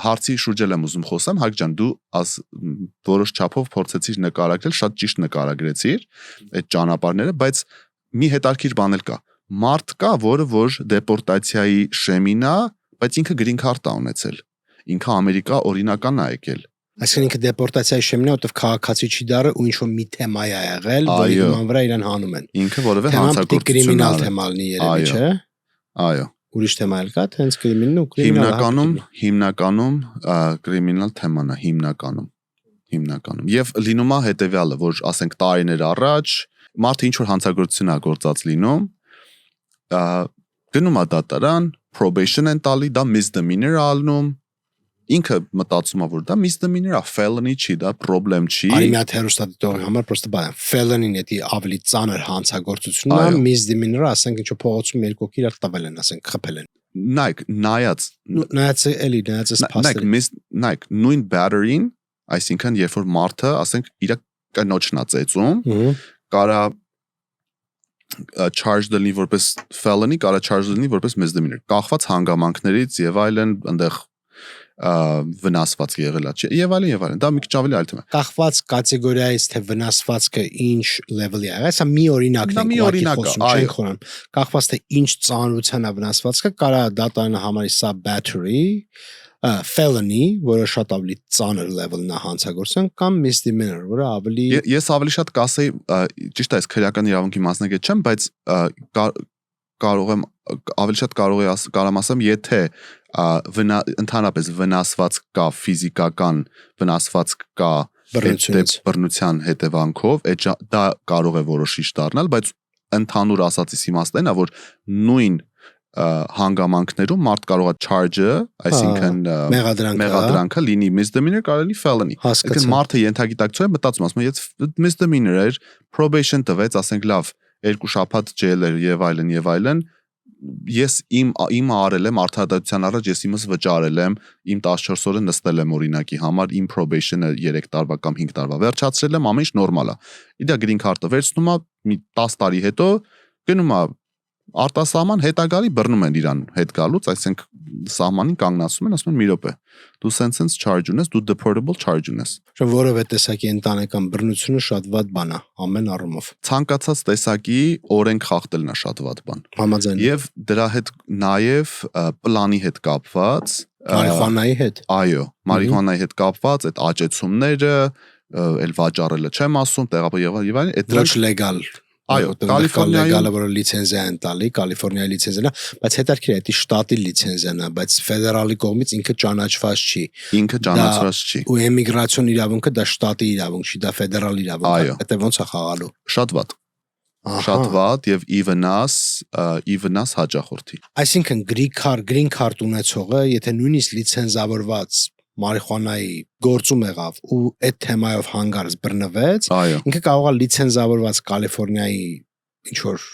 հարցի շուրջ եմ ուզում խոսեմ, Հակ ջան, դու որոշ չափով փորձեցիր նկարագրել, շատ ճիշտ նկարագրեցիր այդ ճանապարհները, բայց մի հետաքրքիր բան էլ կա։ Մարդ կա, որը որ դեպորտացիայի շեմին է, բայց ինքը գրին քարտ է ունեցել։ Ինքը Ամերիկա օրինական է եկել։ Այսինքն ինքը դեպորտացիայի շեմին է, որտեղ քաղաքացի չի դառը ու ինչ-որ մի թեմա է եղել, որի հիման վրա իրան հանում են։ Ինքը որևէ հանցագործություն կրիմինալ թեմա լինի երևի, չէ՞։ Այո։ Ուրիշ թեմա էլ կա, թե հենց կրիմինալ Հիմնականում կրիմինալ թեման է հիմնականում։ Եվ լինում է հետեւյալը, որ ասենք տարիներ առաջ մարդը ինչ որ հանցագործություն է գործած լինում, գնում է դատարան, probation են տալի, դա misdemeanor է ալնում, ինքը մտածում է որ դա misdemeanor է, felony չի, դա problem չի։ Արի մի հատ հերոստատիտողի համար պրոստը բան, felony-ն էդի ավելի ծանր հանցագործությունն է, misdemeanor-ը, ասենք ինչ-որ փողոցում երկու հոգի իրար տվել են, ասենք խփել են։ Նայած նույն battery-ին, այսինքն երբ որ մարդը, ասենք իր կնոջն է ծեծում, կարա charge դնի որպես felony, կարա charge դնի որպես misdemeanor, կախված հանգամանքներից եւ այլն, այնտեղ վնասված եղել է, եւ այլն, դա մի քիչ ավելի այլ թեմա։ Կախված կատեգորիայից թե վնասվածքը ինչ level-ի է, այսա մի օրինակն է, չենք խորանում։ Կախված թե ինչ ծանրության է վնասվածքը, կարա դատարանը համարի սա battery, felony, որը շատ ավելի ծանր level-ն է հանցագործության, կամ misdemeanor, որը ավելի Ես ավելի շատ կասեի, ճիշտ է, ես քրեական իրավունքի մասնագետ չեմ, բայց կարող եմ ավելի շատ կարամ ասեմ, եթե ընդհանրապես վնասված կա ֆիզիկական վնասված կա բռնության հետևանքով, դա կարող է որոշիչ դառնալ, բայց ընդհանուր ասածից իմաստն է, որ նույն հանգամանքներում մարդ կարող է charge-ը, այսինքն մեղադրանքը լինի misdemeanor, կարող լինի felony։ Այսինքն մարդը ենթագիտակցում է, մտածում ասում, եթե misdemeanor էր, probation տվեց, ասենք լավ, 2 շաբաթ ջել էր եւ այլն, ես իմ արել եմ արդարադատության առաջ, ես իմս վճարել եմ, իմ 14 օրը նստել եմ օրինակի համար, իմ probation-ը 3 տարվա կամ 5 տարվա վերջացրել եմ, ամեն ինչ նորմալ է։ Իդա green card-ը վերցնում է, մի 10 տարի հետո գնում է արտասահման հետագալի բռնում են իրան հետ գալուց, այսինքն սահմանին կանգնացում են, ասում են մի րոպե, դու sense charge ունես, դու deportable charge ունես։ Որովե տեսակի ընտանեկան բռնությունը շատ վատ բան է, ամեն առումով։ Ցանկացած տեսակի օրենք խախտելն է շատ վատ բան։ Համաձայն։ Եվ դրա հետ նաև պլանի հետ կապված, մարիխուանայի հետ։ Այո, մարիխուանայի հետ կապված այդ աճեցումները, էլ վաճառելը չեմ ասում, տեղափոխ եւ այլն, այդ դրանք լեգալ Այո, Կալիֆոռնիայում որը լիցենզիա են տալի, Կալիֆոռնիայի լիցենզիան է, բայց հետաքրքիր է, դա շտատի լիցենզիան է, բայց ֆեդերալի կողմից ինքը ճանաչված չի։ Ինքը ճանաչված չի։ Ու էմիգրացիոն իրավունքը դա շտատի իրավունք չի, դա ֆեդերալ իրավունք է, դա ոնց է խաղալու։ Շատ վատ։ Շատ վատ եւ իվնաս հաճախորդի։ Այսինքն green card ունեցողը, եթե նույնիսկ լիցենզավորված մարիխուանայի գործում եղավ ու այդ թեմայով հանգարց բռնվեց, ինքը կարող է լիցենզավորված Կալիֆոռնիայի ինչ-որ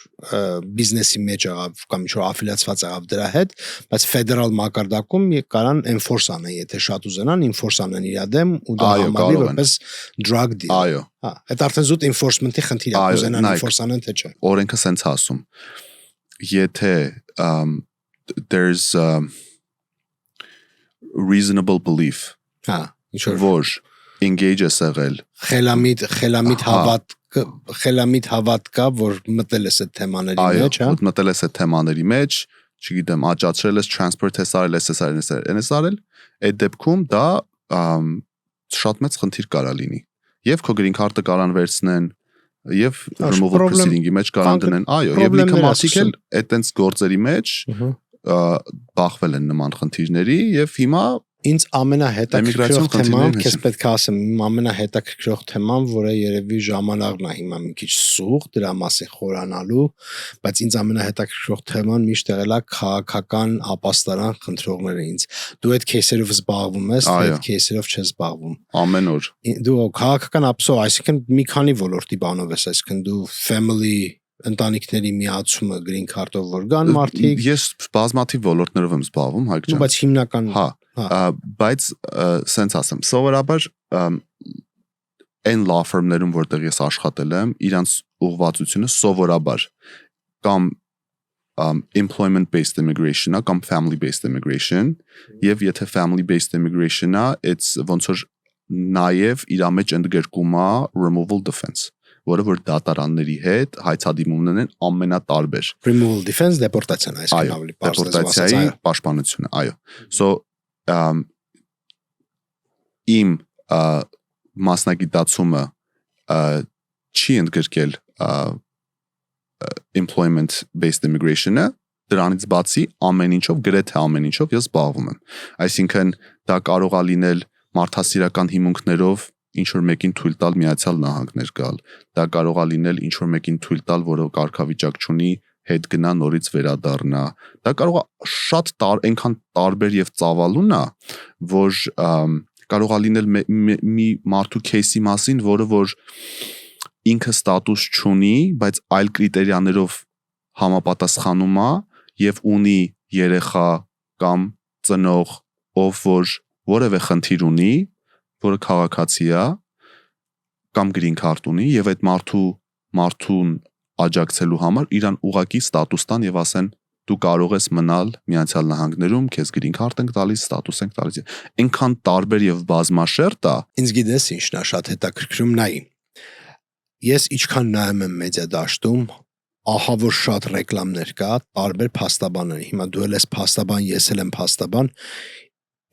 բիզնեսի մեջ եղավ կամ ինչ-որ աֆիլիացված եղավ դրա հետ, բայց ֆեդերալ մակարդակում կարան enforce անեն, եթե շատ ուզենան, enforce անեն իր դեմ ու դա համարվի որպես drug deal։ Այո։ Այդ արդեն զուտ enforcement-ի խնդիր է, ուզենան enforce անեն թե չէ։ Օրենքը սենց ասում։ Եթե there's reasonable belief որ engage է եղել խելամիտ հավատ կա որ մտել ես այդ թեմաների մեջ, հա, մտել ես այդ թեմաների մեջ, չգիտեմ, աճացրել ես, transport ես արել, այդ դեպքում դա շատ մեծ խնդիր կարա լինի։ Եվ քո green card-ը կարան վերցնեն, եւ removal proceeding-ի մեջ կարող դնեն, այո, եւ լիքը մարդիկ էլ այտենց գործերի մեջ բախվել են նման խնդիրների եւ հիմա ինձ ամենահետաքրքրող թեման, քեզ պետք է ասեմ, ամենահետաքրքրող թեման, որը երևի ժամանակն է հիմա մի քիչ սուղ դրա մասին խորանալու, բայց ինձ ամենահետաքրքրող թեման միշտ եղել է քաղաքական ապաստարան խնդրողները ինձ։ Դու այդ кейսերով զբաղվում ես, այդ кейսերով չես զբաղվում։ Ամեն օր։ Դու քաղաքական ապսո, այսինքն մի քանի ոլորտի բանով ես, այսինքն դու family ընտանիքների միացումը green card-ով որ գան մարդիկ։ Ես բազմաթիվ ոլորտներով եմ զբաղվում, Հայկ ջան։ Բայց հիմնական բայց սենց ասեմ, սովորաբար այն law firm-ներում, որտեղ ես աշխատել եմ, իրանց ուղղվածությունը սովորաբար կամ employment based immigration-ա կամ family based immigration, եւ եթե family based immigration-ա, it's ոնց որ նաեւ իր մեջ ընդգրկում է removal defense, որը որ դատարանների հետ հայցադիմումներն են ամենատարբեր։ Removal defense դեպորտացիան, այսինքն ավելի բարձր դեպորտացիայի պաշտպանությունը, այո։ So իմ մասնագիտացումը չի ընդգրկել employment based immigration-ը, դրանից բացի ամեն ինչով, գրեթե ամեն ինչով ես զբաղվում եմ։ Այսինքն դա կարող է լինել մարդասիրական հիմունքներով ինչ որ մեկին թույլ տալ Միացյալ Նահանգներ գալ, դա կարող է լինել ինչ որ մեկին թույլ տալ, որը կարգավիճակ չունի, հետ գնա նորից վերադառնա, դա կարող է շատ այնքան տարբեր եւ ծավալուն է, որ կարող է լինել մի մարդու кейսի մասին, որը որ ինքը ստատուս չունի, բայց այլ կրիտերիաներով համապատասխանում է եւ ունի երեխա կամ ծնող, ով որ որևէ խնդիր ունի, որը քաղաքացի է կամ green card ունի եւ այդ մարդուն աջակցելու համար իրան ուղակի ստատուս տան եւ ասեն դու կարող ես մնալ Միացյալ Նահանգներում, քեզ green card ենք տալիս, ստատուս ենք տալիս։ Այնքան տարբեր եւ բազմաշերտ է։ Ինձ գիտես ինչն է շատ հետաքրքրում նայի։ Ես ինչքան նայում եմ մեդիա դաշտում, ահա որ շատ ռեկլամներ կա, տարբեր փաստաբաններ։ Հիմա դու ես փաստաբան, ես էլ եմ փաստաբան։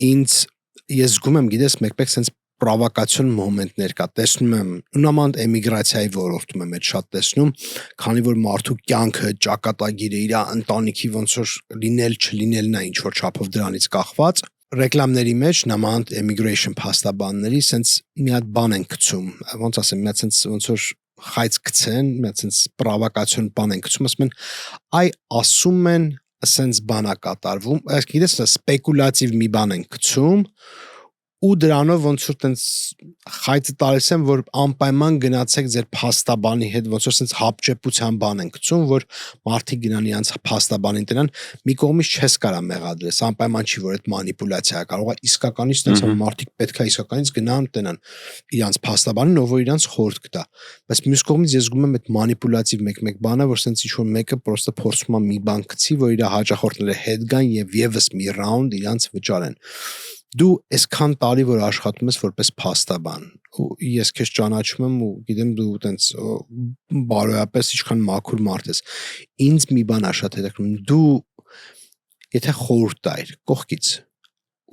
Ես զգում եմ, գիտես, մեկ-մեկ sense պրովոկացիոն մոմենտներ կա, տեսնում եմ, նույնիսկ էմիգրացիայի ոլորտում եմ այդ շատ տեսնում, քանի որ մարդու կյանքը, ճակատագիրը, իր ընտանիքի ոնց որ լինել չլինելն է ինչ որ չափով դրանից կախված, ռեկլամների մեջ նման immigration փաստաբանների sense մի հատ բան են գցում, ոնց ասեմ, մի հատ sense ոնց որ խայծ գցեն, մի հատ sense պրովոկացիոն բան են գցում, ասում են, այ ասում են sense բան է կատարվում, այսինքն գիտես, սպեկուլատիվ մի բան են գցում ու դրանով ոնց որ տենց խայծը տալիս եմ, որ անպայման գնացեք ձեր փաստաբանի հետ, ոնց որ sense հապճեպության բան են գցում, որ մարդիկ գնան իրանց փաստաբանին տնան, մի կողմից չես կարա մեղադրես, անպայման չի, որ այդ մանիպուլյացիա է, կարող է իսկականից տենց մարդիկ պետք է իսկականից գնան տնան իրանց փաստաբանին, ով որ իրանց խորտ կտա։ Բայց մյուս կողմից ես զգում եմ այդ մանիպուլյատիվ մեկ-մեկ բանը, որ sense ինչ որ մեկը պրոստը փորձում է մի բան գցի, որ իր հաճախորդները հետ գան եւ եւս մի ռաունդ իրանց վճարեն։ Դու այսքան տարի որ աշխատում ես որպես փաստաբան ու ես քեզ ճանաչում եմ ու գիտեմ դու տենց բարոյապես ինչքան մաքուր մարդ ես ինձ մի բան է շատ հետաքրքրում դու եթե խորհուրդ տայր կողքից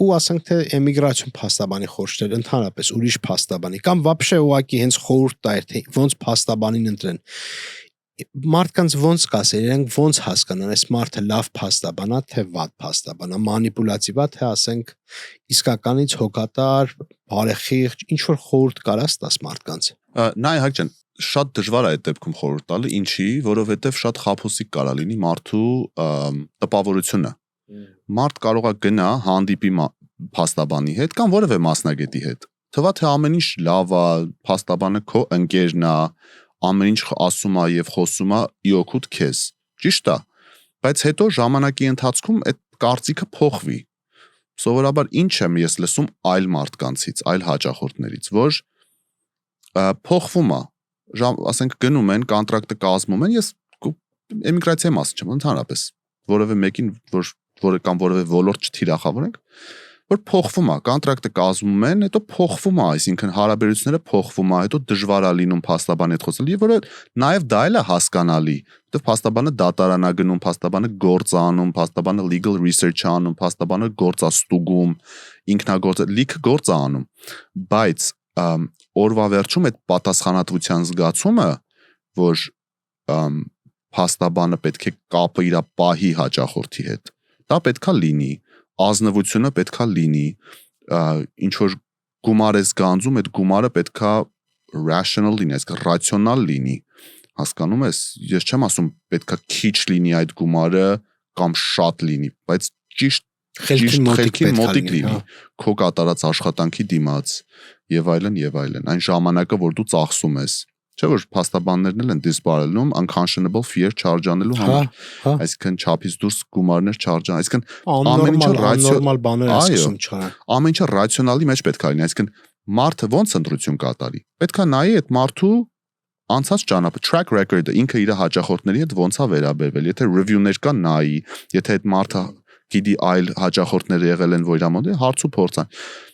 ու ասենք թե էմիգրացիոն փաստաբանի խորհուրդներ ընդհանրապես ուրիշ փաստաբանի կամ вообще ուղակի հենց խորհուրդ տայր թե ոնց փաստաբանին ընտրեն մարդկանց ոնց կասեր, իրենք ոնց հասկանան, այս մարդը լավ փաստաբան է, թե վատ փաստաբան է, մանիպուլատիվ է, թե ասենք իսկականից հոգատար, բարեխիղճ, ինչ որ խորհուրդ կարաս տաս մարդկանց։ Նայ Հայկ ջան, շատ դժվար է այդ դեպքում խորհուրդ տալը, ինչի, որովհետև շատ խաբուսիկ կարա լինի մարդու տպավորությունը։ Մարդ կարող է գնա հանդիպի փաստաբանի հետ կամ որևէ մասնագետի հետ։ Թվա թե ամեն ինչ լավ է, փաստաբանը քո ընկերն է, ամեն ինչ ասում է եւ խոսում է իօքուտ քեզ։ Ճիշտ է։ Բայց հետո ժամանակի ընթացքում այդ կարծիքը փոխվի։ Սովորաբար ինչ եմ ես լսում այլ մարդկանցից, այլ հաճախորդներից, որ փոխվում է։ Ասենք գնում են, կոնտրակտը կազմում են, ես էմիգրացիայի մասին չեմ, ընդհանրապես որևէ մեկին, որը կամ որևէ ոլորտ չթիրախավորենք, որ փոխվում է, կոնտրակտը կազմում են, հետո փոխվում է, այսինքն հարաբերությունները փոխվում է, հետո դժվար է լինում փաստաբանի հետ խոսել, եւ որը նաեւ դա էլ է հասկանալի, որտեղ փաստաբանը դատարան է գնում, փաստաբանը գործ է անում, փաստաբանը legal research է անում, փաստաբանը գործ է ստուգում, ինքնագործ լիքը գործ է անում, բայց օրվա վերջում այդ պատասխանատվության զգացումը որ փաստաբանը պետք է կապը իր պահի հաճախորդի հետ։ Դա պետքա լինի, ազնվությունը պետքա լինի, ինչ որ գումար ես գանձում, այդ գումարը պետքա rational լինի, այսինքն ռացիոնալ լինի։ Հասկանում ես, ես չեմ ասում պետքա քիչ լինի այդ գումարը կամ շատ լինի, բայց ճիշտ խելքին մոտիկ լինի, քո կատարած աշխատանքի դիմաց եւ այլն եւ այլն, այն ժամանակը, որ դու ծախսում ես, չէ՞ որ փաստաբաններն էլ են disbarrel-ում unconscionable fear charge անելու համար, այսինքն չափից դուրս գումարներ charge, այսինքն ամեն ինչը նորմալ բաներ է սկսում չարան։ Ամեն ինչը ռացիոնալի մեջ պետքա լինի, այսինքն մարդը ոնց ընտրություն կատարի։ Պետքա նայի այդ մարդու անցած ճանապարհ track record-ը ինքը իր հաճախորդների հետ ոնց է վերաբերվել, եթե review-ներ կան նայի, եթե այդ մարդը գիտի այլ հաճախորդներ եղել են, որ իր մոտ հարց ու փորձան։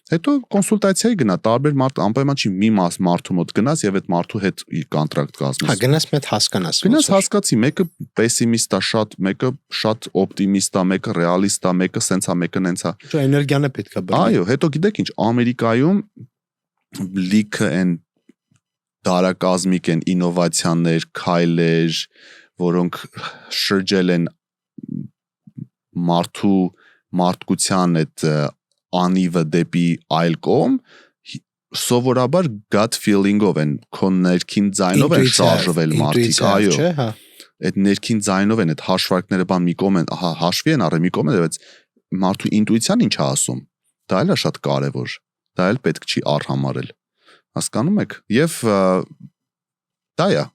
Հետո կոնսուլտացիայի գնա, տարբեր մարդ անպայման չի մի մարդու մոտ գնաս եւ այդ մարդու հետ կոնտրակտ կազմես։ Հա, գնաս մեծ հասկանաս։ Գնաս հասկացի, մեկը պեսիմիստ է շատ, մեկը շատ օպտիմիստ է, մեկը ռեալիստ է, մեկը սենցա, մեկը նենցա։ Չէ, էներգիան է պետքա բռնի։ Այո, հետո գիտեք ինչ, Ամերիկայում լիքը են դարակազմիկ են ինովացիաներ, քայլեր, որոնք շրջել են մարդկության այդ անիվը դեպի այլ կողմ, սովորաբար gut feeling-ով են, քո ներքին ձայնով են շարժվել մարդիկ, այո, այդ ներքին ձայնով են, այդ հաշվարկները բան մի կողմ են, հաշվի են առել մի կողմ են, բայց մարդու ինտուիցիան ինչ է ասում, դա էլ է շատ կարևոր, դա էլ պետք չի արհամարել, հասկանում եք, եւ դա է։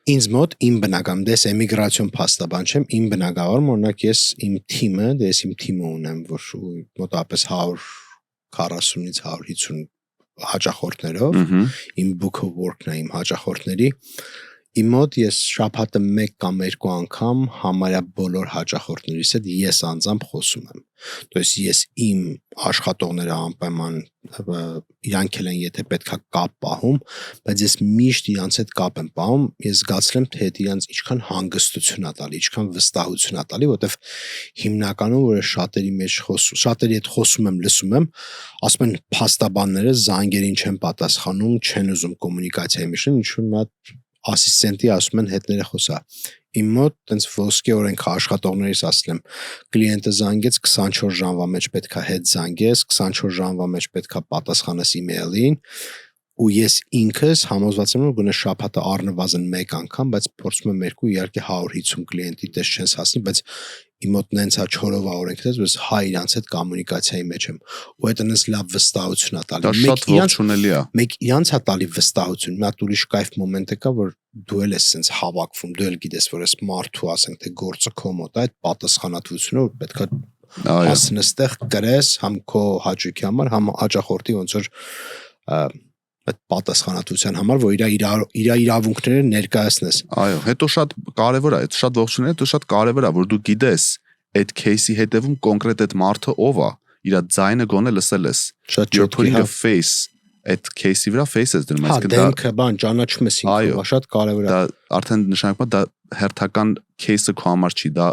Ինձ մոտ իմ բնական դες էմիգրացիոն փաստաբան չեմ, իմ բնակավարում օրինակ ես իմ թիմը, դες իմ թիմը ունեմ, որ մոտավորապես 140-ից 150 հաճախորդներով, իմ book of work-ն է իմ հաճախորդների, իմ մոտ ես շաբաթը 1 կամ 2 անգամ համարյա բոլոր հաճախորդներիս հետ ես անձամբ խոսում եմ։ То есть ես իմ աշխատողները անպայման իրանք են, եթե պետքա կապ պահում, բայց ես միշտ իրանց հետ կապ եմ պահում, ես զգացել եմ, թե իրանց ինչքան հանգստություն է տալի, ինչքան վստահություն է տալի, որտեվ հիմնականում որ շատերի մեջ շատերի հետ խոսում եմ, լսում եմ, ասում են փաստաբանները զանգերին չեն պատասխանում, չեն ուզում կոմունիկացիայի մեջ, ինչ-որ մի հատ ասիստենտի ասում են հետները խոսա։ Իմ մոտ տենց ոսկե օրենք աշխատողներից ասել եմ, կլիենտը զանգեց 24 ժամվա մեջ պետքա հետ զանգես, 24 ժամվա մեջ պետքա պատասխանես email-ին, ու ես ինքս համոզված եմ, որ գոնե շաբաթը առնվազն 1 անգամ, բայց փորձում եմ 2, իհարկե 150 կլիենտի տես չես հասնի, բայց իմ մոտ նենցա չորովա օրենք դες, որ հայ իրանց հետ կոմունիկացիայի մեջ եմ, ու այդ այնպես լավ վստահություն է տալի։ Դա շատ ողջունելի է։ Մեկ իրանց է տալի վստահություն, մի հատ ուրիշ կայֆ մոմենտ է կա, որ դու էլ ես sense հավաքվում, դու էլ գիտես, որ այս մարդու ասենք թե գործը քո մոտ է, այդ պատասխանատվությունը որ պետքա հասնես տեղ կրես, համ քո հաճույքի համար, համ հաճախորդի ոնց որ այդ պատասխանատվության համար, որ իր իրավունքները ներկայացնես։ Այո, հետո շատ կարևոր է, շատ ողջունելի է, հետո շատ կարևոր է, որ դու գիտես այդ кейսի հետևում կոնկրետ այդ մարդը ով է, իր ձայնը գոնե լսել ես։ You're putting a face այդ кейսի վրա face ես դնում, այսինքն դա դեմքը բան ճանաչում ես ինքը, շատ կարևոր է։ Դա արդեն նշանակում է դա հերթական кейսը քո համար չի, դա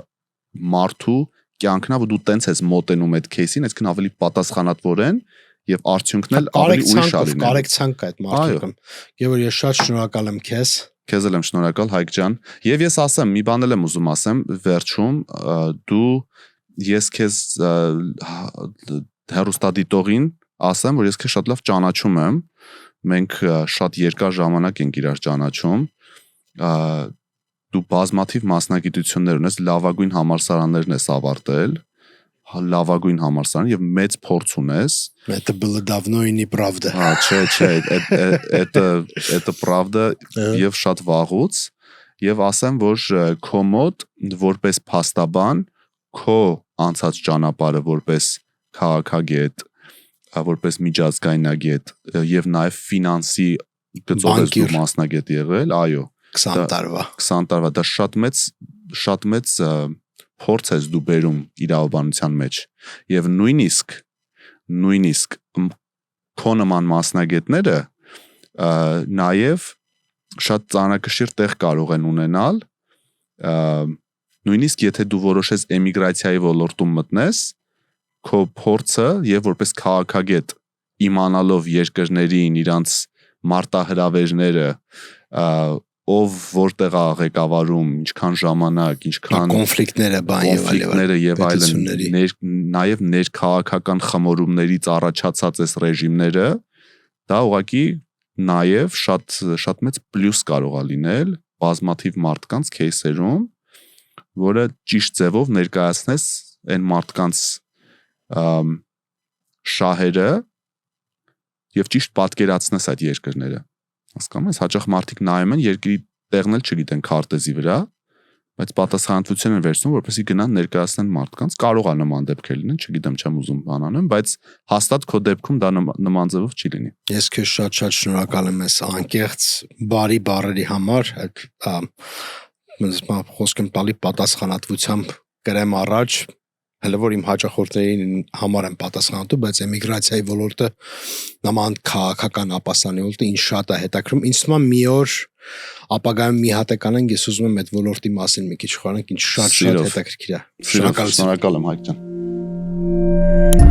մարդու կյանքն է, որ դու տենց ես մոտենում այդ кейսին, այսինքն ավելի պատասխանատվորեն եւ արդյունքն էլ ավելի ուրիշ ալին։ Կարեկցանք է այդ մարդկում։ Եվ ես շատ շնորհակալ եմ քեզ։ Քեզ էլ եմ շնորհակալ Հայկ ջան։ Եվ ես ասեմ, մի բան էլ եմ ուզում ասեմ վերջում, ես քեզ հեռուստադիտողին ասեմ, որ ես քեզ շատ լավ ճանաչում եմ։ Մենք շատ երկար ժամանակ ենք իրար ճանաչում։ Դու բազմաթիվ մասնագիտություններ ունես, լավագույն համալսարաններն ես ավարտել, լավագույն համալսարան եւ մեծ փորձ ունես։ Это было давно и неправда։ Չէ, это правда եւ շատ վաղուց եւ ասեմ, որ քո մոտ որպես փաստաբան, քո անցած ճանապարհը որպես քաղաքագետ, որպես միջազգայնագետ եւ նաեւ ֆինանսի գծով դու մասնագետ եղել, այո, 20 տարվա դա շատ մեծ փորձ ես դու բերում իրավաբանության մեջ եւ նույնիսկ քո նման մասնագետները նաեւ շատ ծանրակշիռ տեղ կարող են ունենալ, նույնիսկ եթե դու որոշես էմիգրացիայի ոլորտում մտնես, քո փորձը եւ որպես քաղաքագետ իմանալով երկրներին իրանց մարտահրավերները ով որտեղ է ղեկավարում, ինչքան ժամանակ, ինչքան կոնֆլիկտները եւ այլն, նաեւ ներքաղաքական խմորումներից առաջացած այս ռեժիմները, դա ուղղակի նաեւ շատ մեծ պլյուս կարող է լինել բազմաթիվ մարդկանց кейսերում, որը ճիշտ ձևով ներկայացնես այն մարդկանց շահերը եւ ճիշտ պատկերացնես այդ երկրները։ Հասկանում ես, հաճախ մարդիկ նայում են երկրի տեղն էլ չգիտեն քարտեզի վրա, բայց պատասխանատվություն են վերցնում, որպեսզի գնան ներկայացնեն մարդկանց, կարող է նման դեպքեր լինեն, չգիտեմ, չեմ ուզում բանանեմ, բայց հաստատ քո դեպքում դա նման ձևով չի լինի։ Ես քեզ շատ շնորհակալ եմ այս անկեղծ բարի բառերի համար, խոսք եմ տալի պատասխանատվությամբ գրեմ առաջ, հələ որ իմ հաճախորդներին համար եմ պատասխանատու, բայց էմիգրացիայի ոլորտը նման քաղաքական ապաստանի ոլորտը ինձ շատ է հետաքրքրում։ Ինձ թվում է մի օր ապագայում մի հատ կանենք, ես ուզում եմ այդ ոլորտի մասին մի քիչ խորհենք, ինձ շատ հետաքրքիր է։ Շնորհակալ եմ, Հայկ ջան։